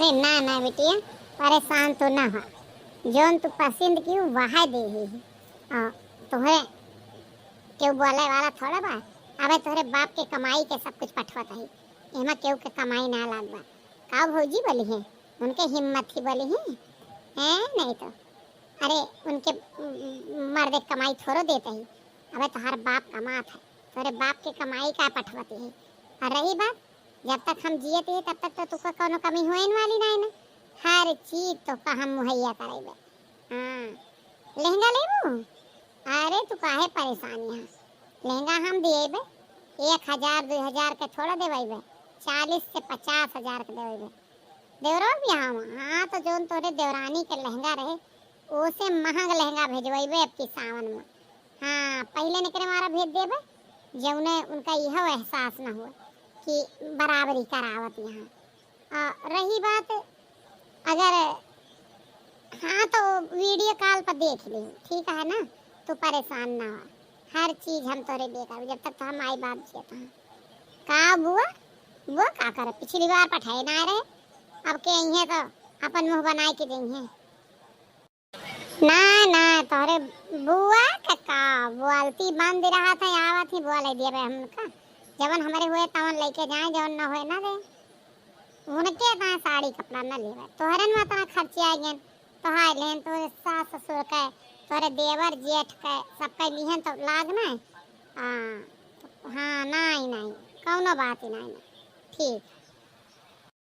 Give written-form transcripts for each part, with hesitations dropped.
अरे ना ना बिटिया, परेशान तो ना हो। जोन तू पसंद की वह दे ही तुम्हें क्यों बोले वाला थोड़ा बा। अबे तोरे बाप के कमाई के सब कुछ पठवत है, एमा क्यों के कमाई ना लाग बा। का भौजी बोली है, उनके हिम्मत ही बोली है नहीं तो अरे उनके मर्द कमाई थोड़ो देते ही। अबे तुम्हारा बाप कमात है, तोरे बाप के कमाई का पठवती है। और रही बात, जब तक हम जिए थे तब तक तो तुका कोनो कमी होइन वाली नहीं ना। हर चीज तो का हम मुहैया कराइबे। हाँ, लहंगा लेबू? अरे तू काहे परेशान यहाँ, लहंगा हम दिएबे। 1000 2000 के थोड़ा देवाइबे, 40 से 50 हजार के देवाइबे। देवरो भी हाँ तो जोन तोरे देवरानी के लहंगा रहे ओसे महंग लहंगा भेजवाइबे अब की सावन में। हाँ, पहले निकले मारा भेज देबे, जौने उनका यह एहसास न हो कि बराबरी करावत यहाँ। रही बात, अगर हाँ तो वीडियो कॉल पर देख ली, ठीक है ना, तू परेशान ना हो। हर चीज हम तोरे देगा जब तक तो हम आई बाप जीता हैं। का बुआ बुआ का करे, पिछली बार पठाए ना रहे, अब के यहीं तो अपन मुंह बनाए के देंगे। ना ना तोरे बुआ का बोलती बंद रहा था, आवत ही बुआ ले दिया हमका। जवन हमारे हुए तवन लेके जाए, जवन न हुए ना दे। उनके ता साड़ी कपड़ा न लेवे, तोहरन में तना खर्चे आ गए। तो हाय लेन तो सास ससुर के, तोरे देवर जेठ के सबके लिहन तो लागना है। हाँ नहीं नहीं कौनो बात ही नहीं। ठीक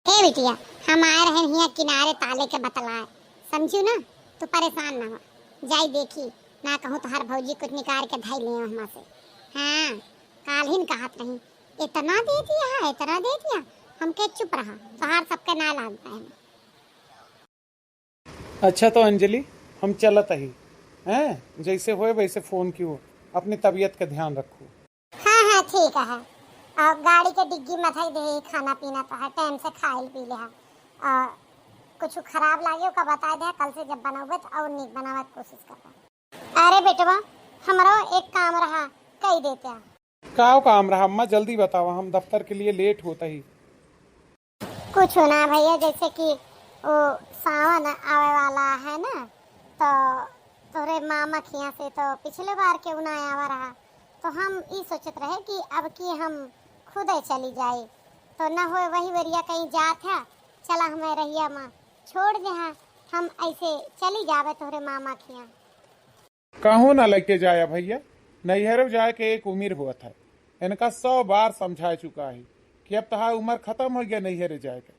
हे बिटिया, हम आए रहे यहाँ किनारे ताले के बतलाए, समझू ना, तू परेशान ना हो। जाई देखी ना कहूँ तो हर भौजी कुछ निकाल के धाई ले वहाँ से। हाँ, काल ही कहत रही इतना दे दिया है, इतना दे दिया, हम के चुप रहा तो हर सबके ना लाग पाए। अच्छा तो अंजलि, हम चलत ही हैं, जैसे होए वैसे फोन क्यों, अपनी तबीयत का ध्यान रखो। हाँ हाँ ठीक है। और गाड़ी के डिग्गी में थई दे, खाना पीना तो है, टाइम से खाइल पी ले। और कुछ खराब लागे का बता दे, कल से जब बनाओगे तो और नीक बनावे की कोशिश करबा। अरे बेटवा, हमरो एक काम रहा, कही देते हैं। का काम रहा अम्मा, जल्दी बताओ, हम दफ्तर के लिए लेट होता ही। कुछ ना भैया, जैसे कि वो सावन आवे वाला है ना, तो तोरे मामा खिया से तो पिछले बार क्यों ना आवा रहा, तो हम ये सोचत रहे कि अब की हम खुद ही चली जाए, तो न हो वही वरिया कहीं जात है, चला हमें रहिया माँ छोड़ दे, हम ऐसे चली जावे तोरे मामा खिया। कहूँ ना लेके जाया भैया, नैहर जाए के एक उम्र हुआ था, इनका 100 बार समझा चुका है कि अब तहार उम्र खत्म हो गया नैहरे जाए के।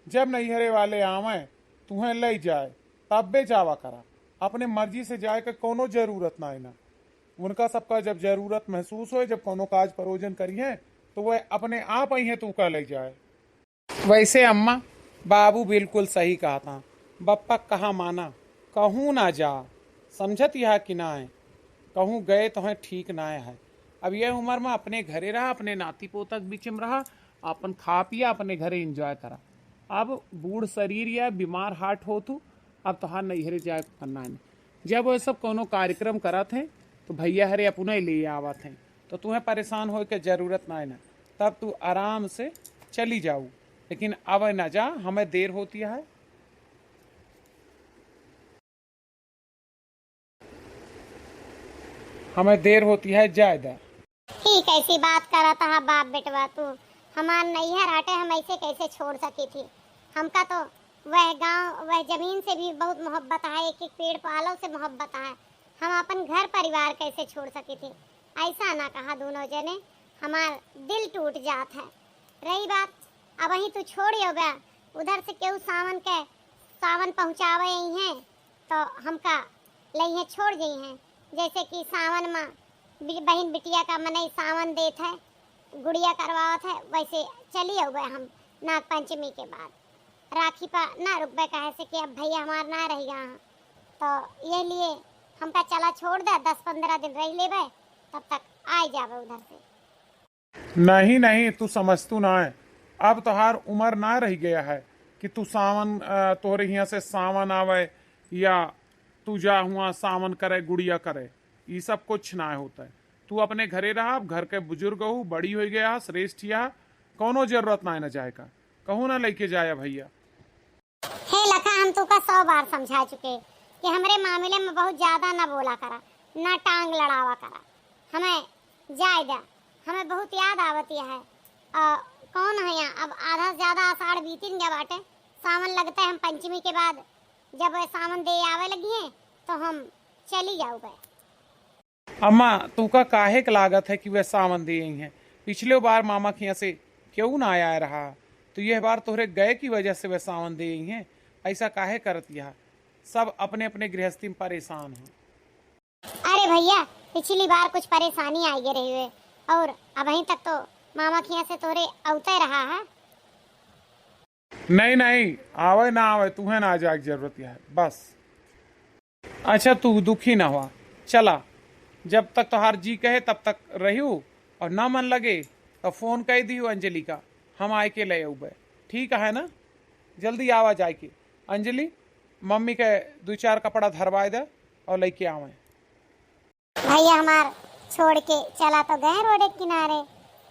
जब नैहरे वाले आवे तुम्हें ले जाए तब बे जावा करा, अपने मर्जी से जाए के कोनो जरूरत ना है ना। उनका सबका जब जरूरत महसूस हो, जब कोनो काज परोजन करिए तो वह अपने आप ही है तू का ले जाए। वैसे अम्मा बाबू बिल्कुल सही कहा था, बप्पा कहा माना, कहूँ ना जा, समझत यह कि ना है, कहूँ गए तो है ठीक ना है। अब यह उम्र में अपने घरे रहा, अपने नाती पोतक बीच में रहा, अपन खा पिया अपने घरे एंजॉय करा। अब बूढ़ शरीर या बीमार हार्ट हो तू, अब तोहार नैहरे जाए करना है। जब वो सब कोनो कार्यक्रम करा थे तो भैया हरे अपने ले आवत हैं, तो तुम्हें परेशान हो के जरूरत ना है ना, तब तू आराम से चली जाऊ। लेकिन अब न जा, हमें देर होती है। हमें देर होती है, ज्यादा। ठीक ऐसी बात करा था बाप बेटवा तू, हमार नैहर हटे, हम ऐसे कैसे छोड़ सकी थी। हमका तो वह गांव वह जमीन से भी बहुत मोहब्बत है, एक एक पेड़ पालों से मोहब्बत है, हम अपन घर परिवार कैसे छोड़ सकी थी। ऐसा ना कहा दोनों जने, हमार दिल टूट जात है। रही बात, अब वहीं तू छोड़ियो बा, उधर से क्यों सावन पहुँचावे ही हैं, तो हमका लइहे छोड़ गई हैं। जैसे कि सावन में बहन बिटिया का मनई सावन देत है, गुड़िया करवावत है, वैसे चली हो गए हम नाग पंचमी के बाद। राखी पर ना रुकबे कहे से कि अब भैया हमार ना रह गया, तो ये लिए हमका चला छोड़ दे, 10-15 दिन रह लेबे, तब तक आ जावे उधर से। नहीं नहीं, तू समझतू ना है, अब तोहार उम्र ना रह गया है कि तू सावन तोहरे यहाँ से सावन आवे या तू जा हुआ सावन करे गुड़िया करे, ये सब कुछ ना होता है। तू अपने घरे रहा, घर के बुजुर्ग हो, बड़ी हो गया, श्रेष्ठ या कोनो जरूरत ना है न जाए का, कहूँ ना लेके जाया भैया। 100 बार समझा चुके कि हमरे मामले में बहुत ज्यादा ना बोला करा, ना टांग लड़ावा करा। हमें जाए दा, हमें बहुत याद आवती है। कौन है यहाँ? अब आधा से ज्यादा आषाढ़ बीतिन गया बाटे, सावन लगता है। हम पंचमी के बाद जब सावन दे आवे लगी है तो हम चली जाओगे। अम्मा तू का काहे के लागत है कि वह सावन दे आई है? पिछले बार मामा के यहाँ से क्यों ना आया रहा, तो यह बार तोहरे गए की वजह से वह सावन दे आई है। ऐसा काहे करत यह? सब अपने अपने गृहस्थी में परेशान हैं। अरे भैया, पिछली बार कुछ परेशानी आई रही है और अभी तक तो मामा के यहाँ से तोरे अवते रहा है। नहीं नहीं, आवे ना आवे तुम्हें ना जाए जरूरत है बस। अच्छा तू दुखी ना हुआ, चला जब तक तोहार जी कहे तब तक रहियो, और ना मन लगे तो फोन कह दियो अंजलि का, हम आए के ले उबे। ठीक है ना? जल्दी आवा जाए के। अंजलि मम्मी के 2-4 कपड़ा धरवाए दे और लेके आवे। भैया हमार छोड़ के चला तो गए रोड के किनारे,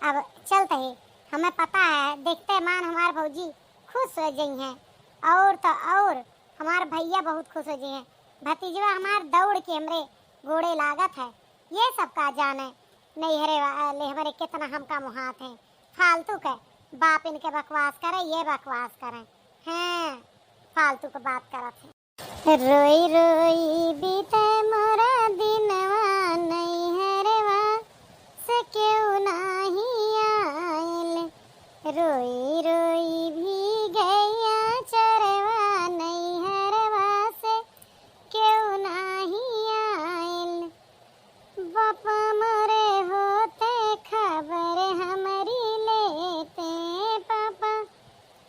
अब चलते ही हमें पता है देखते मान हमार भौजी खुश हो गई हैं, और तो और हमार भैया बहुत खुश हो गए हैं। भतीजवा हमार दौड़ के हमरे घोड़े लागत है, ये सब का जाने नहीं हरे वाले हमारे कितना हमका मुहात है। फालतू के बाप इनके बकवास करे, ये बकवास करें हैं, फालतू के बात करत है। रोई रोई बीते मोरा दिनवा, नहीं हरवा से क्यों नहीं आयल। रोई रोई भी गया चरवा, नहीं हरवा से क्यों नहीं आयल। बाप मरे होते खबर हमारी लेते, पापा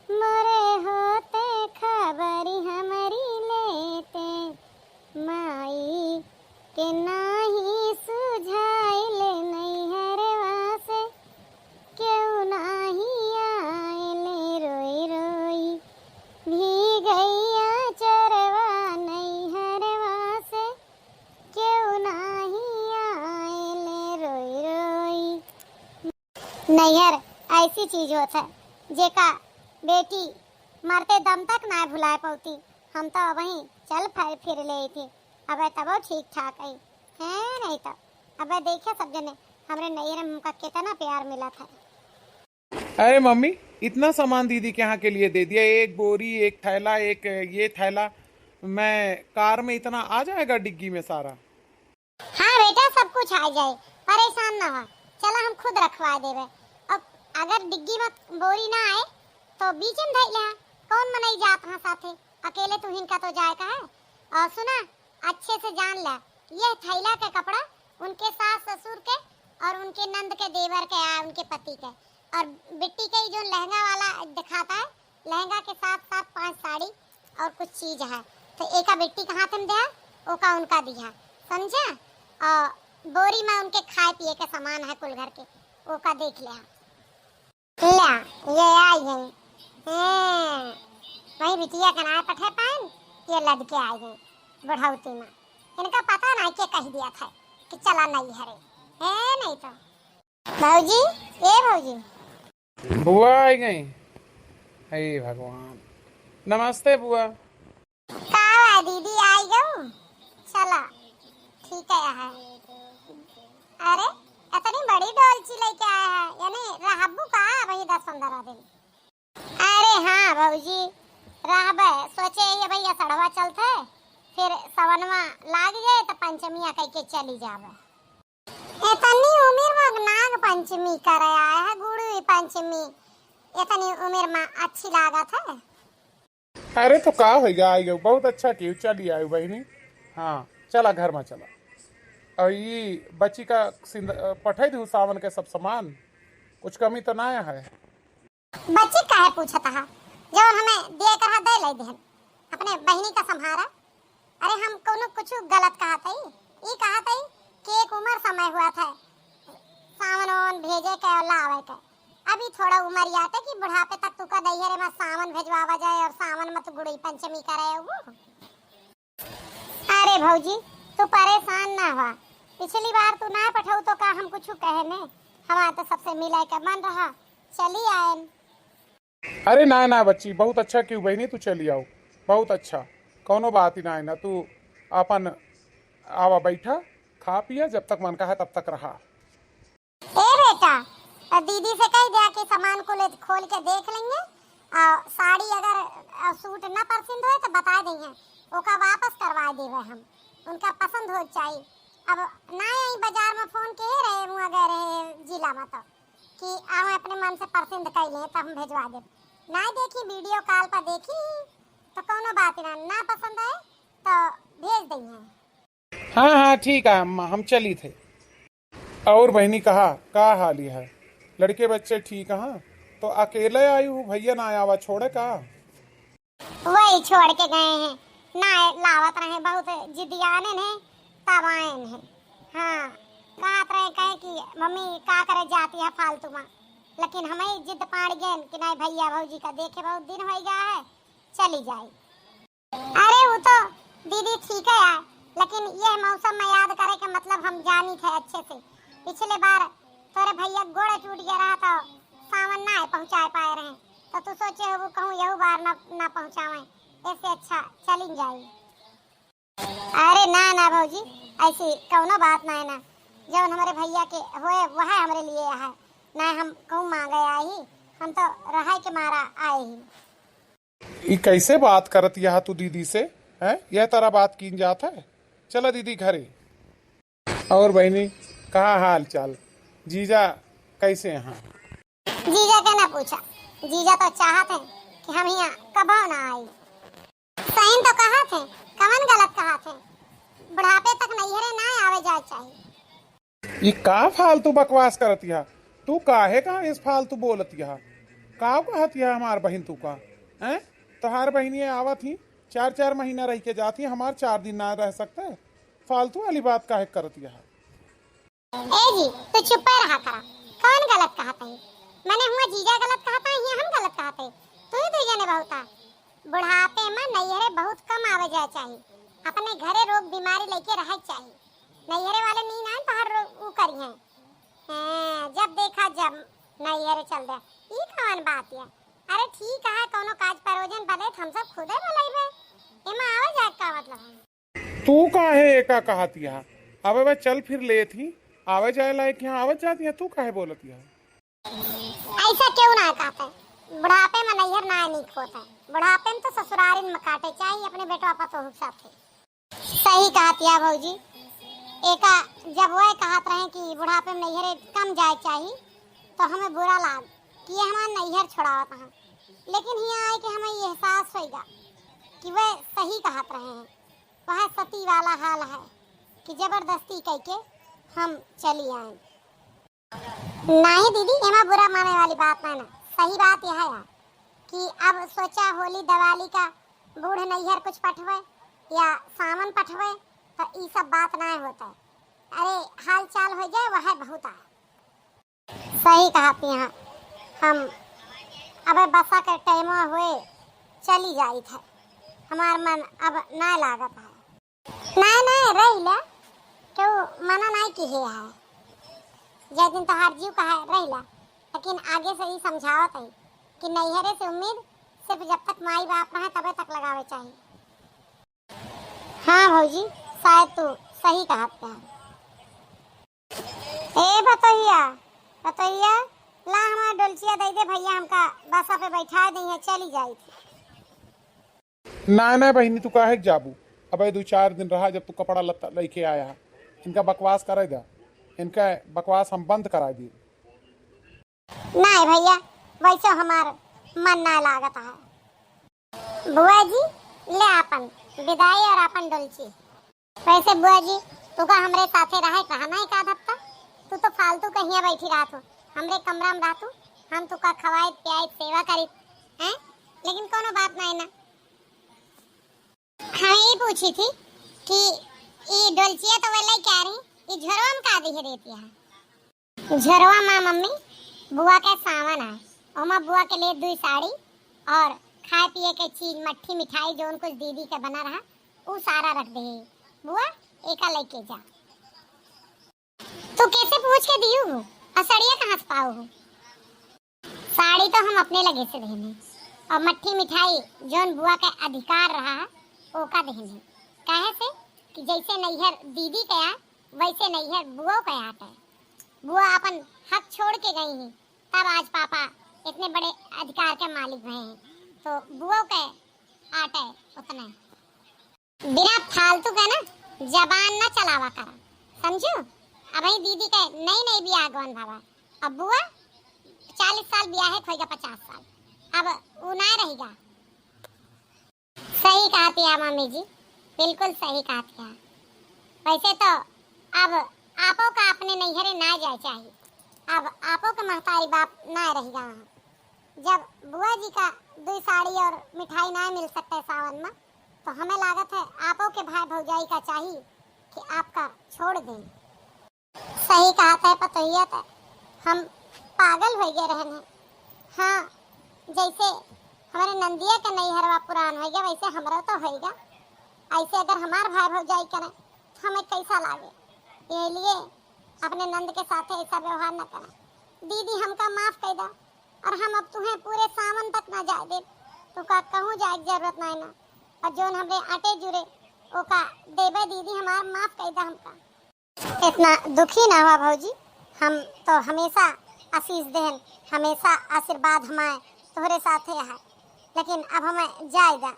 मरे होते खबर हमारी लेते। माई के नाही सुझाइल, नहीं हरवा से क्यों नहीं आयल। रोई रोई भी गैया चरवा, नहीं हरवा से क्यों नहीं आयल। रोई रोई नैहर ऐसी चीज होता है जेका बेटी मरते दम तक ना भुला पाती। हम तो वहीं चल फिर ले थी, अब तब ठीक ठाक है नहीं तो अब देखे सब जने हमरे नैहर में हमका कितना प्यार मिला था। अरे मम्मी इतना सामान दीदी के यहाँ के लिए दे दिया, एक बोरी, एक थैला, एक ये थैला, मैं कार में इतना आ जाएगा डिग्गी में सारा? हाँ बेटा सब कुछ आ जाए, परेशान ना हो, चला हम खुद रखवा देवे। अब अगर डिग्गी में बोरी ना आए तो बीच में धैले, कौन मनाई जात हाँ साथे, अकेले तू हिनका तो जाए का है। और सुना अच्छे से जान ला, ये थैला के कपड़ा उनके सास ससुर के और उनके नंद के देवर के आ उनके पति के, और बिट्टी के जो लहंगा वाला दिखाता है, लहंगा के साथ साथ 5 साड़ी और कुछ चीज है, तो एका बिट्टी के हाथ में दिया, ओका उनका दिया, समझा। और बोरी में उनके खाए पिए के सामान है कुल घर के, ओका देख लिया। ये आई है वही बिटिया का नाम पठे पान, ये लड़के आए हैं बुढ़ौती में, इनका पता नहीं क्या कह दिया था कि चला नहीं हरे है नहीं तो। भौजी ए भौजी बुआ आई गई? हे भगवान, नमस्ते बुआ। का दीदी आई गो, चला ठीक है। अरे इतनी बड़ी डोलची लेके आया है, यानी रहबू का वही 10-15 दिन। अरे हाँ भौजी रहबे, सोचे ये भैया सड़वा चलते फिर सवनवा लाग जाए तो पंचमिया कह के चली जावे। इतनी उम्र में नाग पंचमी करे आया है, गुड़ी पंचमी इतनी उम्र में अच्छी लागत है। अरे तो का हो गया, आई गई बहुत अच्छा की, चली आई बहनी। हाँ चला घर में चला। और ये बच्ची का पठाई दू सावन के सब सामान, कुछ कमी तो ना है? बच्ची काहे पूछत है, जब हमें दे कर दे ले देन, अपने बहनी का संभारा। अरे हम कोनो कुछ गलत कहत है, ई कहत है कि एक उम्र समय हुआ था सावन भेजे के और लावे के, अभी थोड़ा उम्र आते कि बुढ़ापे तक तू का दैहरे में सावन भेजवावा जाए और सावन में तू गुड़ी पंचमी करे वो। अरे भौजी तू परेशान ना हुआ, पिछली बार तू ना पठाऊ तो का हम कुछ कहे ने, हमारा तो सबसे मिला के मन रहा, चली आए। अरे ना ना बच्ची, बहुत अच्छा क्यों बहनी, तू चली आओ, बहुत अच्छा। कौनो बात ही ना है ना, तू अपन आवा बैठा, खा पिया, जब तक मन का है तब तक रहा। ए बेटा, दीदी से कह दिया कि सामान को ले खोल के देख लेंगे, साड़ी अगर सूट ना पसंद हो तो बता देंगे, ओका वापस करवा देवे हम, उनका पसंद हो चाहिए। अब ना यही बाजार में फोन के रहे मुँह गए रहे जिला में तो कि हम अपने मन से पसंद कर ले तो हम भेजवा दे, ना देखी वीडियो कॉल पर देखी तो कोनो बात ना पसंद है तो भेज देंगे। हाँ हाँ ठीक है अम्मा, हम चली थे। और बहनी कहा का हाल है, लड़के बच्चे ठीक हैं? तो अकेले आई हूँ, भैया ना आवा छोड़े का? वही छोड़ के गए हैं, ना लावत रहे, बहुत जिदियाने ने तब आए हैं। हाँ कहत रहे कहे कि मम्मी का करे जाती है फालतू में, लेकिन हमें जिद पाड़ गए कि नहीं भैया भौजी का देखे बहुत दिन हो गया है, चली जाए। अरे वो तो दीदी ठीक है यार, लेकिन यह मौसम में याद करे के मतलब हम जानी थे अच्छे से। पिछले बार तोरे भैया गोड़ टूट गया रहा तो सावन ना पहुंचा पाए रहे, तो तू सोचे हो कहूँ यही बार ना पहुंचावे, ऐसे अच्छा चली जाए। अरे ना ना भौजी, ऐसी कौनो बात ना है ना, जब हमारे भैया के होए वह हमारे लिए है ना, हम कहूँ मांगे आई, हम तो रहा के मारा आए ही। ये कैसे बात करत यह तू दीदी से है, यह तरह बात की जाता है? चला दीदी घरे। और बहनी कहा हाल चाल, जीजा कैसे हैं? जीजा के ना पूछा, जीजा तो चाहते हैं कि हम यहाँ कबो ना आई। सही तो कहा थे, कवन गलत कहा थे, बुढ़ापे तक नैहरे ना आवे जाए चाहिए। ये का फालतू बकवास करत यह, तू काहे का इस फालतू बोलत यह, का कहत यह हमार बहन तू का हैं? तोहार बहनी आवत ही 4-4 महीना रह के जाती, हमार 4 दिन ना रह सकता है, फालतू वाली बात काहे करत यह? ए जी तो चुप रहा करा, कौन गलत कहता है? मैंने हुआ जीजा गलत कहता है या हम गलत कहते हैं? तू ही तो जाने बहुत है, बुढ़ापे में नैहरे बहुत कम आवे जाए चाहिए, अपने घरे रोग बीमारी लेके रह चाहिए, नैहरे वाले नहीं ना तो हर वो करी है, जब देखा जब नैहरे चल दे, ये कौन बात है? अरे ठीक है, कोनो काज परोजन बने हम सब खुदे बोलेबे, एमा आवे जाए का मतलब है? तू काहे एका कहत यह? अबे वह चल फिर ले थी, आवे जाए लायक यहाँ आवत जाती है, तू काहे बोलत यह? ऐसा क्यों ना कहते, बुढ़ापे में नैहर ना नहीं होता, बुढ़ापे में तो ससुराल में काटे चाहिए अपने बेटवा पतोह साथे। सही कहती है भौजी, एका जब वह कहत रहे कि बुढ़ापे में नैहरे कम जाए चाहिए तो हमें बुरा लाग कि ये हमारा नैहर छोड़ावत है, लेकिन यहाँ आए कि हमें ये एहसास होगा कि वह सही कहत रहे हैं, वह सती वाला हाल है कि जबरदस्ती कह के हम चली आए। नहीं दीदी, एमा बुरा माने वाली बात ना, सही बात यह है कि अब सोचा होली दिवाली का बूढ़ नैहर कुछ पठवे या सावन पठवे तो ये सब बात ना होता है, अरे हाल चाल हो जाए वह बहुत है। सही कहती हैं, हम अब बसा के टाइम हुए चली जाई थे, हमार मन अब ना लागत है, ना रही ला क्यों मना नहीं की है, जै दिन तो हर जीव का है रही ला, लेकिन आगे से ही समझावत है कि नैहरे से उम्मीद सिर्फ जब तक माई बाप रहे तबे तक लगावे चाहिए। हाँ भौजी, शायद तू सही कहत है। ए बतैया ला हमारा डोलचिया दे दे भैया, हमका बसा पे बैठा दी है, चली जाई थी। ना बहनी तू काहे जाबू, अबे 2-4 दिन रहा, जब तू कपड़ा लत्ता लेके आया, इनका बकवास करे जा, इनका बकवास हम बंद करा दिए। नहीं भैया, वैसे हमार मन ना लागत है। बुआ जी ले अपन विदाई और अपन डोलची। वैसे बुआ जी तू का हमरे साथे रहे कहा नहीं का हफ्ता, तू तो फालतू कहीं बैठी रहा तू, हमरे कमरा में रहतू, हम तू का खवाए पियाए सेवा करी हैं, लेकिन कोनो बात नहीं ना। हाँ ये पूछी थी कि ये डोलचिया तो वे ले क्या रही, ये झरवा में का दिखे देती है? झरवा माँ मम्मी बुआ के सावन है, ओमा बुआ के लिए 2 साड़ी और खाए पिए के चीज मट्ठी मिठाई जो कुछ दीदी के बना रहा वो सारा रख दे बुआ, एका लेके जा। तू कैसे पूछ के दियो हो और साड़ियाँ कहाँ से पाओ हो? साड़ी तो हम अपने लगे से देने और मट्ठी मिठाई जोन बुआ का अधिकार रहा ओका देहन है। काहे से कि जैसे नैहर दीदी के आ वैसे नैहर बुआ के आट है। बुआ अपन हक छोड़ के गई हैं, तब आज पापा इतने बड़े अधिकार के मालिक हुए हैं। तो बुआ के आट है उतने। बिना फालतू के ना जबान न चलावा करा, समझो। अब ही दीदी के नई नई बियाह गवन भावा, अब बुआ 40 साल ब्याह है, खोएगा 50 साल, अब वो ना रहेगा। सही कहा थी मम्मी जी, बिल्कुल सही कहा थी। वैसे तो अब आपो का अपने नैहरे ना जाए चाहिए। अब आपो का महतारी बाप ना रहेगा वहाँ। जब बुआ जी का 2 साड़ी और मिठाई ना मिल सकते सावन में, तो हमें लागत है आपो के भाई भौजाई का चाहिए कि आपका छोड़ दें। सही कहा था पतोहिया था, हम पागल हो गए रहने। हाँ, जैसे हमारे नंदिया का नैहरवा पुरान हो गया, वैसे हमारा तो होएगा। ऐसे अगर हमार भाई भौजाई करें तो हमें कैसा लागे। ये लिए अपने नंद के साथ ऐसा व्यवहार न करें। दीदी हमका माफ कर दो, और हम अब तुम्हें पूरे सावन तक ना जाए दे, तो का कहूँ जाए जरूरत नहीं ना। और जोन हमरे आटे जुड़े ओका देवे दीदी, हमार माफ कर दो हमका। इतना दुखी ना हुआ भौजी, हम तो हमेशा आशीष देहन, हमेशा आशीर्वाद हमारे तोहरे साथे है। लेकिन अब हमें जाए दा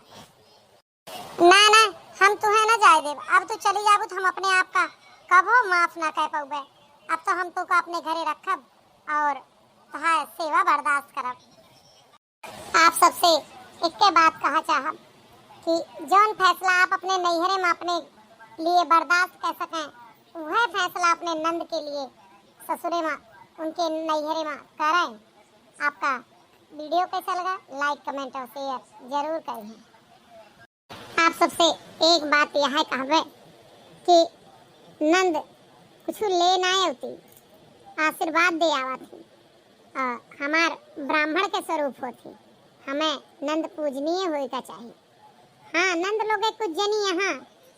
ना ना, हम तुम्हें ना जाए दे। अब तो चली जाबू तो हम अपने आप का कबो माफ ना कह पाऊबे। अब तो हम तो का अपने घरे रखब और तहार सेवा बर्दाश्त करब। आप सबसे एक के बात कहा चाहब कि जौन फैसला आप अपने नैहरे में अपने लिए बर्दाश्त कर सकें, वह फैसला अपने नंद के लिए ससुरे में उनके नैहरे में करें। आपका वीडियो कैसा लगा, लाइक कमेंट और शेयर जरूर करें। आप सबसे एक बात यह कहवे कि नंद कुछ ले ना होती, आशीर्वाद दे आवा थी, हमार ब्राह्मण के स्वरूप होती। हमें नंद पूजनीय होगा चाहिए। हाँ, नंद लोग कुछ जनी यहाँ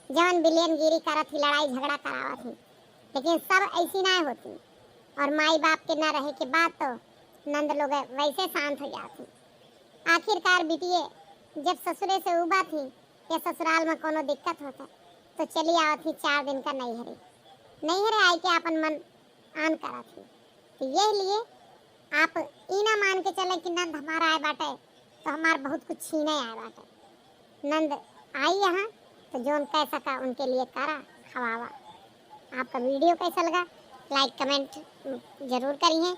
जवन बिलियनगिरी करा थी, लड़ाई झगड़ा करावा थी, लेकिन सब ऐसी ना होती। और माई बाप के ना रहे के बाद तो नंद लोग वैसे शांत हो जाती। आखिरकार बिटिए जब ससुरे से उबा थी या ससुराल में कोनो दिक्कत होता तो चली आवा थी 4 दिन का नैहरे। नैहरे आई के अपन मन आन करा थी। तो ये लिए आप ई ना मान के चले कि नंद हमारा आए बाटे तो हमार बहुत कुछ छीने आए बाटे। नंद आई यहाँ तो जोन कह सका उनके लिए करा, खवावा। आपका वीडियो कैसा लगा, लाइक कमेंट जरूर करिए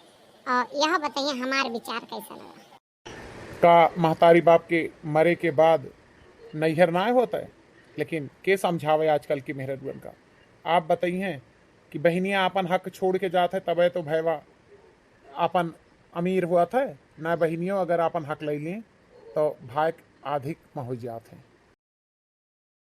और यह बताइए हमारे विचार कैसा लगा। का महतारी बाप के मरे के बाद नैहर ना होता है, लेकिन के समझावे आजकल की मेहररुअन का। आप बताइए कि बहनियाँ अपन हक छोड़ के जाते तबे तो भैया अपन अमीर हुआ था ना। बहनियों अगर अपन हक ले लें तो भाई अधिक में हो जाते हैं।